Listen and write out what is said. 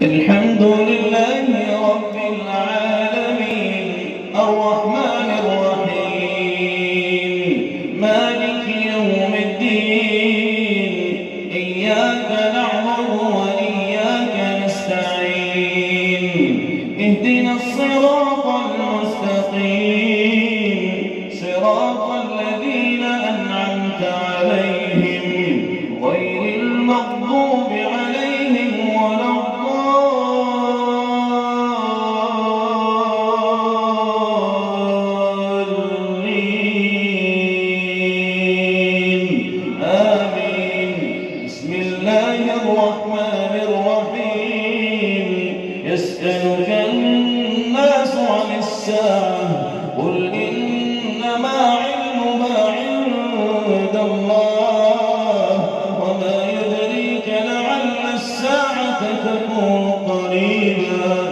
الحمد لله رب العالمين الرحمن الرحيم مالك يوم الدين إياك نعبد وإياك نستعين اهدنا الصراط المستقيم صراط الذين أنعمت عليهم غير المغضوب عليهم ولا يسألك الناس عن الساعة قل إنما علمها عند الله وما يدريك لعل الساعة تكون قريبا